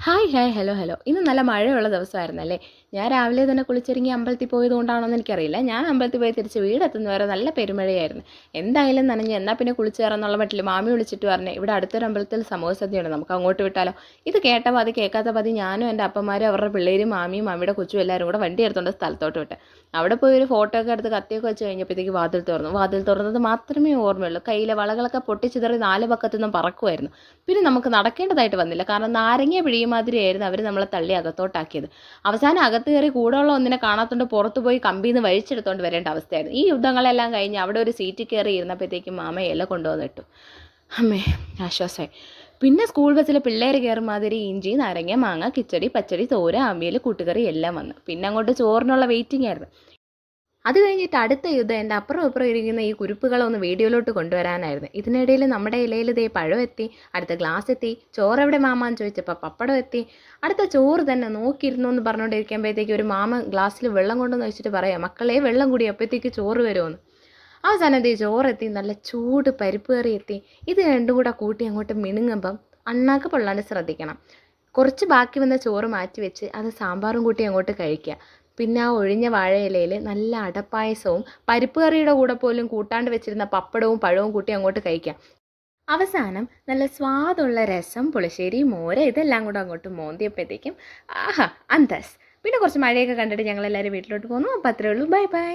Hi hi hello hello ഇന്ന് നല്ല മഴയുള്ള ദിവസമായിരുന്നല്ലേ. ഞാൻ രാവിലെ തന്നെ കുളിച്ചൊരുങ്ങി അമ്പലത്തിൽ പോയതുകൊണ്ടാണോന്ന് എനിക്കറിയില്ല. ഞാൻ അമ്പലത്തിൽ പോയി തിരിച്ച് വീടെത്തുന്നവരെ നല്ല പെരുമഴയായിരുന്നു. എന്തായാലും നനഞ്ഞ് എന്നാൽ പിന്നെ കുളിച്ച് കയറാന്നുള്ള മട്ടിൽ മാമി വിളിച്ചിട്ട് പറഞ്ഞേ ഇവിടെ അടുത്തൊരു അമ്പലത്തിൽ സമൂഹ സദ്യയുണ്ട്, നമുക്ക് അങ്ങോട്ട് വിട്ടാലോ. ഇത് കേട്ട പാതി കേൾക്കാത്ത പാതി ഞാനും എൻ്റെ അപ്പന്മാരും അവരുടെ പിള്ളേരും മാമിയും മാമിയുടെ കൊച്ചും എല്ലാവരും കൂടെ വണ്ടി എടുത്തുകൊണ്ട് സ്ഥലത്തോട്ട് വിട്ട്. അവിടെ പോയി ഒരു ഫോട്ടോ ഒക്കെ എടുത്ത് കത്തിയൊക്കെ വെച്ച് കഴിഞ്ഞപ്പോഴത്തേക്ക് വാതിൽ തുറന്നത് മാത്രമേ ഓർമ്മയുള്ളൂ. കയ്യിലെ വളകളൊക്കെ പൊട്ടിച്ചിതറി നാല് പക്കത്തു നിന്നും പറക്കുമായിരുന്നു. പിന്നെ നമുക്ക് നടക്കേണ്ടതായിട്ട് വന്നില്ല, കാരണം നാരങ്ങ പിഴിയുമാതിരിയായിരുന്നു അവർ നമ്മളെ തള്ളി അകത്തോട്ടാക്കിയത്. അവസാനം അകത്ത് കയറി കൂടെയുള്ള ഒന്നിനെ കാണാത്തോണ്ട് പുറത്തു പോയി കമ്പിന്ന് വഴിച്ചെടുത്തോണ്ട് വരേണ്ട അവസ്ഥയായിരുന്നു. ഈ യുദ്ധങ്ങളെല്ലാം കഴിഞ്ഞ് അവിടെ ഒരു സീറ്റിൽ കയറി ഇരുന്നപ്പോഴത്തേക്കും മാമ ഇല കൊണ്ടുവന്നിട്ടു. അമ്മേ, ആശ്വാസമായി. പിന്നെ സ്കൂൾ ബസ്സിൽ പിള്ളേർ കയറും മാതിരി ഇഞ്ചി, നാരങ്ങ, മാങ്ങ, കിച്ചടി, പച്ചടി, തോര, അവിയൽ, കൂട്ടുകറി എല്ലാം വന്നു. പിന്നെ അങ്ങോട്ട് ചോറിനുള്ള വെയിറ്റിംഗ് ആയിരുന്നു. അത് കഴിഞ്ഞിട്ട് അടുത്ത യുദ്ധം എൻ്റെ അപ്പുറം ഇപ്പുറം ഇരിക്കുന്ന ഈ കുരുപ്പുകളൊന്ന് വീഡിയോയിലോട്ട് കൊണ്ടുവരാനായിരുന്നു. ഇതിനിടയിൽ നമ്മുടെ ഇലയിൽ ദേ പഴം എത്തി, അടുത്ത ഗ്ലാസ് എത്തി, ചോറെവിടെ മാമാന്ന് ചോദിച്ചപ്പോൾ പപ്പടം എത്തി. അടുത്ത ചോറ് തന്നെ നോക്കിയിരുന്നു എന്ന് പറഞ്ഞുകൊണ്ടിരിക്കുമ്പോഴത്തേക്ക് ഒരു മാമ ഗ്ലാസ്സിൽ വെള്ളം കൊണ്ടുവന്ന് വെച്ചിട്ട് പറയാം, മക്കളെ വെള്ളം കൂടി അപ്പോഴത്തേക്ക് ചോറ് വരുമെന്ന്. അവസാനം ദേ ചോറെത്തി, നല്ല ചൂട് പരിപ്പ് കറി എത്തി. ഇത് രണ്ടും കൂടെ കൂട്ടി അങ്ങോട്ട് മിണുങ്ങുമ്പം അണ്ണാക്ക് പൊള്ളാണ്ട് ശ്രദ്ധിക്കണം. കുറച്ച് ബാക്കി വന്ന ചോറ് മാറ്റി വെച്ച് അത് സാമ്പാറും കൂട്ടി അങ്ങോട്ട് കഴിക്കുക. പിന്നെ ആ ഒഴിഞ്ഞ വാഴയിലയിൽ നല്ല അടപ്പായസവും പരിപ്പ് കറിയുടെ കൂടെ പോലും കൂട്ടാണ്ട് വെച്ചിരുന്ന പപ്പടവും പഴവും കൂട്ടി അങ്ങോട്ട് കഴിക്കാം. അവസാനം നല്ല സ്വാദുള്ള രസം, പുളിശ്ശേരി, മോര് ഇതെല്ലാം കൂടെ അങ്ങോട്ട് മോന്തിയപ്പോഴത്തേക്കും ആഹാ അന്തസ്. പിന്നെ കുറച്ച് മഴയൊക്കെ കണ്ടിട്ട് ഞങ്ങളെല്ലാവരും വീട്ടിലോട്ട് പോന്നു. അപ്പം അത്രേ ഉള്ളൂ. Bye bye.